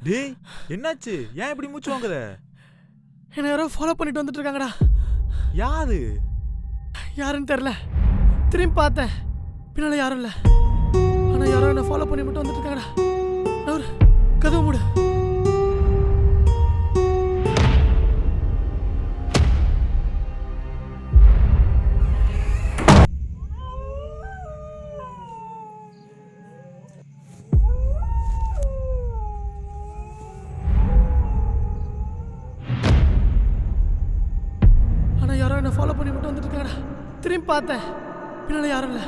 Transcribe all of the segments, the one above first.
டேய் என்னாச்சு? ஏன் இப்படி மூச்சு வாங்குற? என்ன யாரோ ஃபாலோ பண்ணிட்டு வந்துட்டு இருக்காங்கடா. யாரு? யாருன்னு தெரியல. திரும்பி பார்த்தேன், பின்னால யாரும் இல்லை. ஆனால் யாரோ என்ன ஃபாலோ பண்ணி மட்டும் வந்துட்டு இருக்காங்கடா. ஒரு கதவு மூடு. யாரோ என்ன ஃபாலோ பண்ணி மட்டும் வந்துட்டு இருக்காங்கடா. திரும்பி பார்த்தேன், பின்னால யாரும் இல்லை.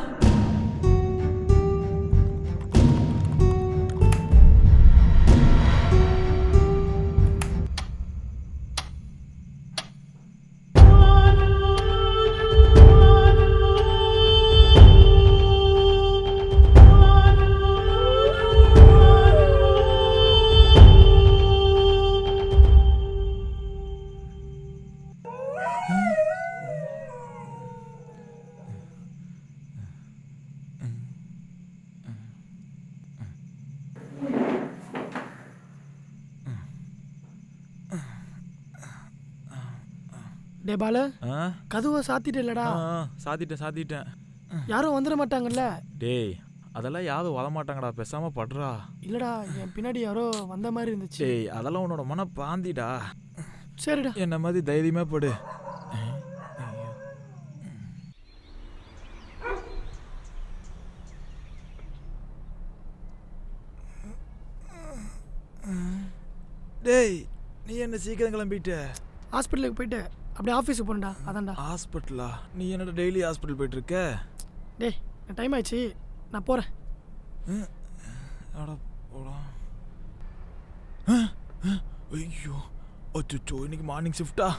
டே பாலு, கதவை சாத்திட்டு இல்லடா? சாத்திட்டேன். யாரும் வந்துட மாட்டாங்கல்ல? டேய் அதெல்லாம் யாரும் வரமாட்டாங்கடா, பேசாம படுறா. இல்லடா, என் பின்னாடி யாரோ வந்த மாதிரி இருந்துச்சு. டேய் அதெல்லாம் உன்னோட மன பாந்திடா. சரிடா, என்ன மாதிரி தைரியமா படு. டேய் நீ என்ன சீக்கிரம் கிளம்பிட்ட? ஹாஸ்பிட்டலுக்கு போயிட்டு அப்படியே ஆஃபீஸுக்கு போனடா. அதான்டா. ஹாஸ்பிட்டலா? நீ என்னடா டெய்லி ஹாஸ்பிட்டல் போயிட்டு இருக்க? டேய் டைம் ஆயிடுச்சு, நான் போகிறேன். ஐயோ அச்சோ, இன்னைக்கு மார்னிங் ஷிஃப்டா?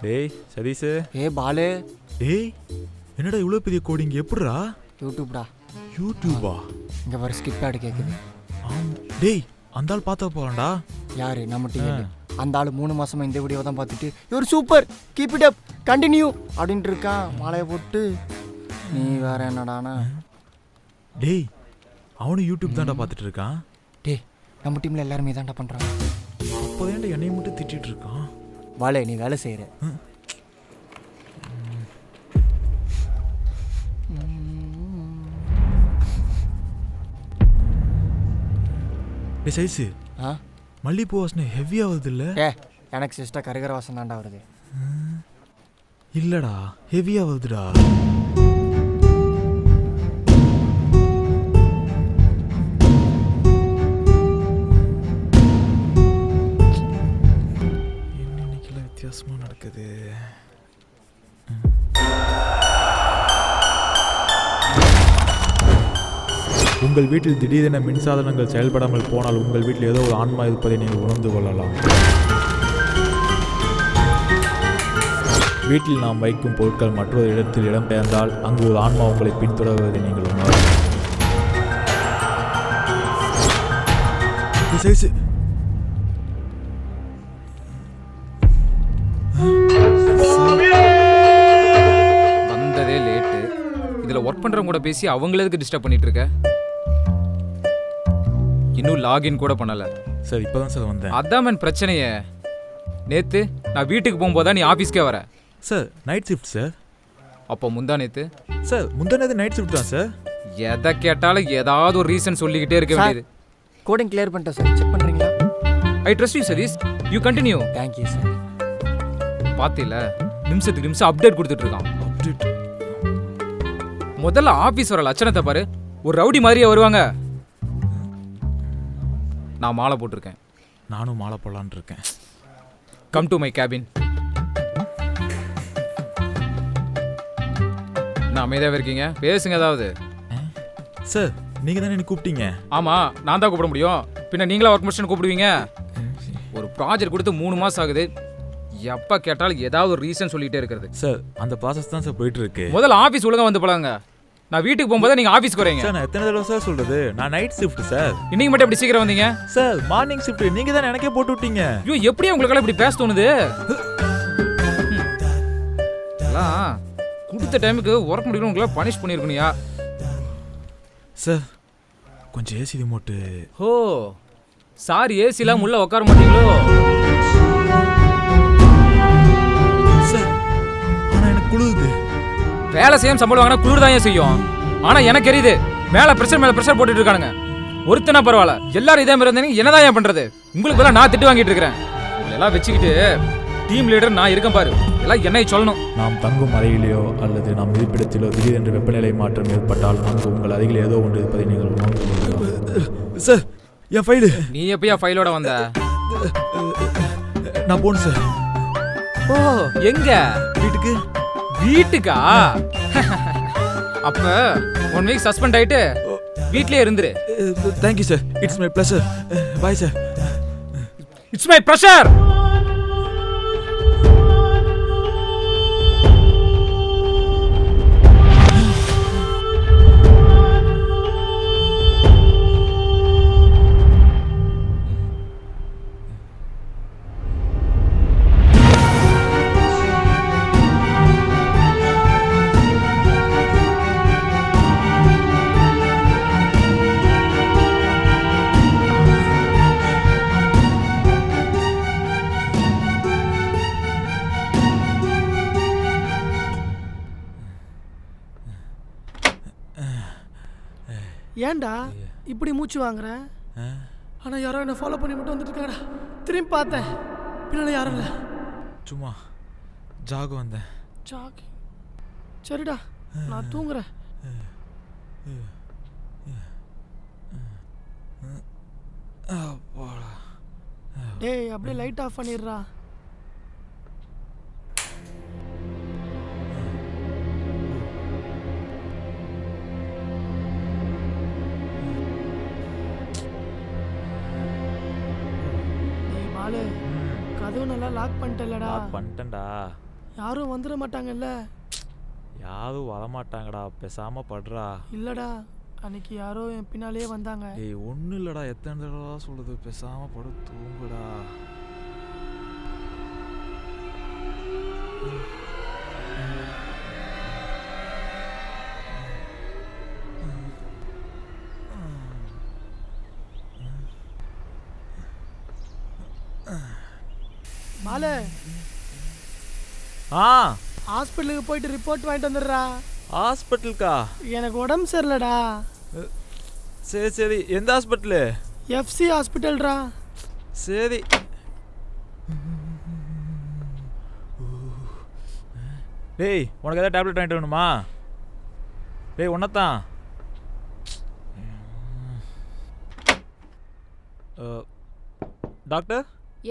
டேய் சதீஷ். பாலு. டேய் என்னடா இவ்வளோ பெரிய கோடிங்? எப்படிடா? யூடியூப்டா. யூடியூபா? இங்கே வர ஸ்கிப் ஆடு கேட்குது. டேய் அந்த ஆள் பார்த்தா போகலாம்டா. யாரு? நம்ம டிவி. அந்த ஆள் 3 மாசமா இந்த வீடியோ தான் பார்த்துட்டு your super, keep it up, continue அப்படின்ட்டு இருக்கான். மாலையை போட்டு நீ வேற என்னடானா? டேய் அவனும் யூடியூப் தான்டா பார்த்துட்டு இருக்கான். டேய் நம்ம டீமில் எல்லாருமே தான்டா பண்ணுறாங்க. அப்போதான் என்னையை மட்டும் திட்டிட்டு இருக்கான். வாழை நீ வேலை செய்கிற. சைஸு மல்லிப்பூ வாசனை ஹெவியாக வருது இல்லை? எனக்கு சிஸ்டர் கருகிற வாசனை தான்டா வருது. இல்லைடா ஹெவியாக வருதுடா. இன்னைக்கெல்லாம் வித்தியாசமாக நடக்குது. உங்கள் வீட்டில் திடீரென மின்சாதனங்கள் செயல்படாமல் போனால் உங்கள் வீட்டில் ஏதோ ஒரு ஆன்மா இருப்பதை நீங்கள் உணர்ந்து கொள்ளலாம். வீட்டில் நாம் வைக்கும் பொருட்கள் மற்றொரு இடத்தில் இடம்பெயர்ந்தால் அங்கு ஒரு ஆன்மா உங்களை பின்தொடர்வதை நீங்கள் உணரலாம். பண்ணுறவங்க கூட பேசி அவங்களுக்கு டிஸ்டர்ப் பண்ணிட்டு இருக்க. இன்னும் லாகின் கூட பண்ணலை. சார் இப்போ தான் சார் வந்தேன். அதான் மேன் பிரச்சனையே. நேற்று நான் வீட்டுக்கு போகும்போது தான் நீ ஆஃபீஸ்க்கே வர. Sir night shift sir. அப்போ முந்தா நேற்று சார் முந்தானது நைட் ஷிஃப்ட் தான் சார். எதை கேட்டாலும் ஏதாவது ஒரு ரீசன் சொல்லிக்கிட்டே இருக்க வேண்டியது. கோடிங் கிளியர் பண்ணிட்டேன் சார், செக் பண்ணுறீங்களா? I trust you Satish, you continue. Thank you sir. பார்த்தில நிமிஷத்துக்கு நிமிஷம் அப்டேட் கொடுத்துட்டு இருக்கான். அப்டேட். முதல்ல ஆஃபீஸ் வர லட்சணத்தை பாரு, ஒரு ரவுடி மாதிரியே வருவாங்க. நான் மாலை போட்டிருக்கேன். நானும் மாலை போடலான்னு இருக்கேன். Come to my cabin. நான் அமைதியாகவே இருக்கீங்க, பேசுங்க ஏதாவது. சார் நீங்கள் தானே எனக்கு கூப்பிட்டீங்க. ஆமாம், நான் தான் கூப்பிட முடியும், பின்ன நீங்களா ஒர்க் முடிச்சுன்னு கூப்பிடுவீங்க. ஒரு ப்ராஜெக்ட் கொடுத்து 3 மாதம் ஆகுது, எப்போ கேட்டாலும் ஏதாவது ஒரு ரீசன் சொல்லிகிட்டே இருக்கிறது. சார் அந்த ப்ராசஸ் தான் சார் போயிட்டு இருக்கு. முதல்ல ஆஃபீஸ் ஒழுங்கா வந்து பழங்க. நான் வீட்டுக்கு போகும்போது நீங்கள் ஆஃபீஸ்க்கு வரீங்க. சார் நான் எத்தனை தடவை சார் சொல்கிறது, நான் நைட் ஷிஃப்ட் சார். இன்னைக்கு மட்டும் எப்படி சீக்கிரம் வந்தீங்க? சார் மார்னிங் ஷிஃப்ட் நீங்கள் தான் எனக்கே போட்டு விட்டீங்க. ஐயோ, எப்படியா உங்களுக்கெல்லாம் இப்படி பேச தோணுது? எல்லாம் கொடுத்த டைமுக்கு ஒர்க் முடியணும், உங்களை பனிஷ் பண்ணியிருக்கணுயா. சார் கொஞ்சம் ஏசி ரிமோட்டு. ஓ சார், ஏசிலாம் உள்ள உட்கார மாட்டீங்களோ? சார் ஆனால் எனக்கு குளிருது. வேலை செய்யாம சம்பளம் வாங்கினா குளிர் தான் ஏன் செய்யும். ஆனா எனக்கு எரியுது. மேல பிரஷர் போட்டுட்டு இருக்கானுங்க. ஒருத்தனா பரவாயில்ல, எல்லாரும் இதே மாதிரி இருந்தீங்க, என்னதான் ஏன் பண்றது? உங்களுக்கு பதிலா நான் திட்டு வாங்கிட்டு இருக்கிறேன். உங்களை எல்லாம் வச்சுக்கிட்டு டீம் லீடர் நான் இருக்கேன் பாரு, எல்லாம் என்னை சொல்லணும். நாம் தங்கும் அறையிலேயோ அல்லது நாம் இருப்பிடத்திலோ திடீரென்று வெப்பநிலை மாற்றம் ஏற்பட்டால் அங்கு உங்கள் அருகில் ஏதோ ஒன்று இருப்பதை நீங்கள் உணர்ந்து. சார் என் ஃபைலு. நீ எப்பயா ஃபைலோட வந்த? நான் போகணும் சார். ஓ எங்க? வீட்டுக்கு. வீட்டுக்கா? அப்ப 1 வீக் சஸ்பெண்ட் ஆயிட்டு வீட்லயே இருந்துரு. Thank you sir, it's my pleasure. Bye sir. It's my pressure. ஏன்டா இப்படி மூச்சு வாங்குற? ஆனால் யாரோ என்னை ஃபாலோ பண்ணி மட்டும் வந்துட்டு இருக்காடா. திரும்பி பார்த்தேன், பின்னால் யாரும் இல்லை. சும்மா ஜாக வந்தேன். ஜாக். சரிடா, நான் தூங்குறேன். டேய் அப்படியே லைட் ஆஃப் பண்ணிடுறா. கதவு நல்லா லாக் பண்ணிட்டலடா. பண்ணிட்டேன்டா. யாரும் வந்துட மாட்டாங்கல்ல? யாரும் வரமாட்டாங்கடா, பேசாம படுறா. இல்லடா, அன்னைக்கு யாரோ என் பின்னாலேயே வந்தாங்க. ஏய் ஒன்றும் இல்லடா, எத்தனை தடவை சொல்லுது, பேசாம படு, தூங்குடா. மாலே, ஹாஸ்பிட்டலுக்கு போயிட்டு ரிப்போர்ட் வாங்கிட்டு வந்துடுறா. ஹாஸ்பிட்டலுக்கா? எனக்கு உடம்பு சரியில்லடா. சரி சரி, எந்த ஹாஸ்பிட்டலு? எஃப்சி ஹாஸ்பிட்டல்ரா. சரி. டேய் உனக்கு ஏதாவது டேப்லெட் வாங்கிட்டு வேணுமா? டேய் ஒன்னத்தான். டாக்டர்.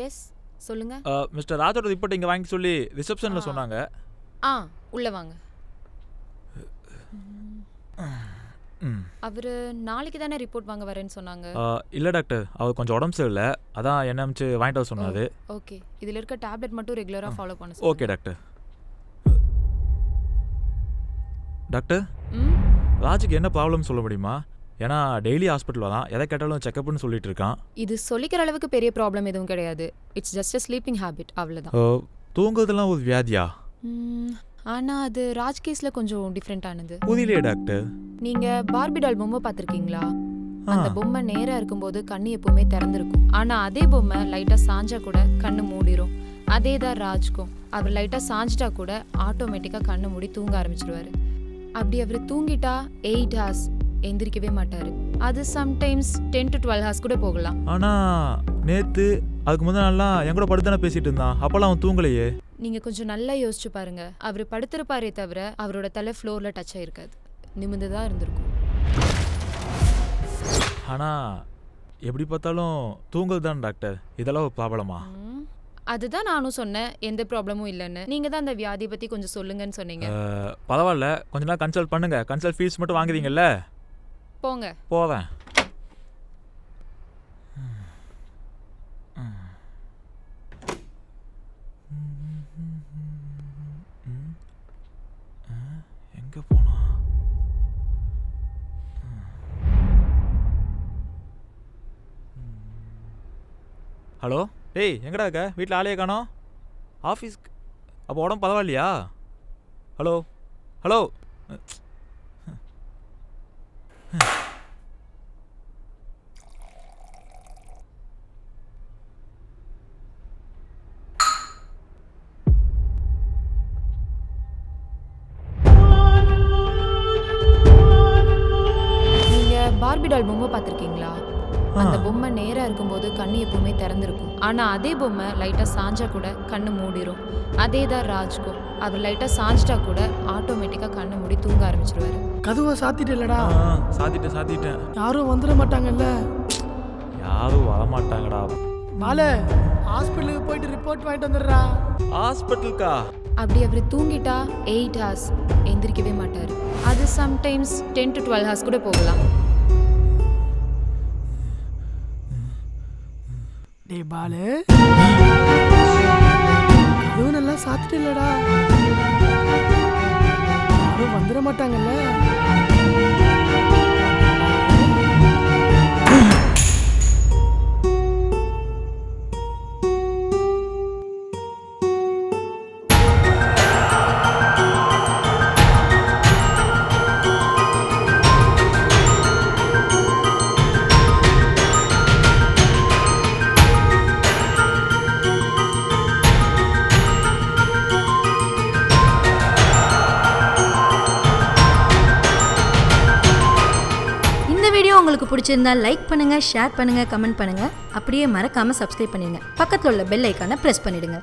எஸ் சொல்லுங்க. மிஸ்டர் ராஜோட ரிப்போர்ட் இங்கே வாங்கி சொல்லி ரிசப்ஷனில் சொன்னாங்க. உள்ள வாங்க. அவர் நாளைக்கு தானே ரிப்போர்ட் வாங்க வரேன்னு சொன்னாங்க. இல்லை டாக்டர், அவர் கொஞ்சம் உடம்பு சரியில்லை, அதான் என்ன அமிச்சு வாங்கிட்டு வர சொன்னாரு. ஓகே, இதில் இருக்க டேப்லெட் மட்டும் ரெகுலராக ஃபாலோ பண்ண. Okay doctor. டாக்டர், ராஜுக்கு என்ன ப்ராப்ளம் சொல்ல முடியுமா? ஏன்னா டெய்லி ஹாஸ்பிட்டல் வரான், எதை கேட்டாலும் செக்அப்னு சொல்லிட்டு இருக்கான். இது சொல்லிக்கிற அளவுக்கு பெரிய ப்ராப்ளம் எதுவும் கிடையாது. It's just a sleeping habit, அவ்வளோதான். தூங்குறதுலாம் ஒரு வியாதியா? ஆனா அது ராஜ் கேஸ்ல கொஞ்சம் டிஃப்ரெண்டானது. புரியலையே டாக்டர். நீங்க பார்பி டால் பொம்மை பார்த்திருக்கீங்களா? அந்த பொம்மை நேரா இருக்கும்போது கண்ணு எப்பவுமே திறந்திருக்கும். ஆனா அதே பொம்மை லைட்டா சாஞ்சா கூட கண்ணு மூடிரும். அதே தான் ராஜ்க்கும். அவர் லைட்டா சாஞ்சிட்டா கூட ஆட்டோமேட்டிக்கா கண்ணு மூடி தூங்க ஆரம்பிச்சிடுவாரு. அப்படி அவர் தூங்கிட்டா 8 hours எந்திரிக்கவே மாட்டாரு. அது சம்டைம்ஸ் 10 to 12 hours கூட போகலாம். ஆனா நேத்து அதுக்கு முதல் நாள்லாம் என் கூட படுத்தானே பேசிட்டு இருந்தான். அப்பெல்லாம் அவன் தூங்கலையே. நீங்க கொஞ்சம் நல்லா யோசிச்சு பாருங்க. அவர் படுத்திருப்பாரே தவிர அவரோட தலை ஃப்ளோர்ல டச் ஆயிருக்காது. நிமிர்ந்துதான் இருந்திருக்கும். ஆனா எப்படி பார்த்தாலும் தூங்கல் தான் டாக்டர். இதெல்லாம் ஒரு ப்ராப்ளமா? அதுதான் நானும் சொன்னேன், எந்த ப்ராப்ளமும் இல்லைன்னு. நீங்க தான் அந்த வியாதியை பத்தி கொஞ்சம் சொல்லுங்கன்னு சொன்னீங்க. பரவாயில்ல, கொஞ்ச நாள் கன்சல்ட் பண்ணுங்க. கன்சல்ட் ஃபீஸ் மட்டும் வாங்குறீங்கல்ல? போங்க. போவேன். எங்க போனா? ஹலோ, டேய் எங்கடா இருக்க? வீட்டில் ஆளையே காணோம். ஆஃபீஸ்க்கு அப்போ உடம்பு பரவாயில்லையா? Hello hello. நீங்க பார்பி டால் பொம்மை பார்த்திருக்கீங்களா? அந்த பொம்மை நேரா இருக்கும்போது கண்ணு எப்பவுமே திறந்திருக்கும். ஆனா அதே பொம்மை லைட்டா சாஞ்சா கூட கண்ணு மூடிரும். அதே தான் ராஜ்க்கும். அவர் லைட்டா சாஞ்சிட்டா கூட ஆட்டோமேட்டிக்கா கண்ணு மூடி தூங்க ஆரம்பிச்சிடுவாரு. கதவை சாத்திட்டேலடா. சாத்திட்டேன். யாரும் வந்துட மாட்டாங்கல்ல? யாரும் வரமாட்டாங்கடா. பாலே, ஹாஸ்பிட்டலுக்கு போயிட்டு ரிப்போர்ட் வாங்கிட்டு வந்துடுறா. ஹாஸ்பிட்டலுக்கா? அப்படி அவர் தூங்கிட்டா 8 hours எந்திரிக்கவே மாட்டாரு. அது சம்டைம்ஸ் 10 to 12 hours கூட போகலாம். டேய் பாலே, கதவு நல்லா சாத்திட்டேலடா. யாரும் வந்துட மாட்டாங்கல்ல? உங்களுக்கு பிடிச்சிருந்தா லைக் பண்ணுங்க, ஷேர் பண்ணுங்க, கமெண்ட் பண்ணுங்க. அப்படியே மறக்காம சப்ஸ்கிரைப் பண்ணிடுங்க. பக்கத்துல உள்ள பெல் ஐகானை பிரஸ் பண்ணிடுங்க.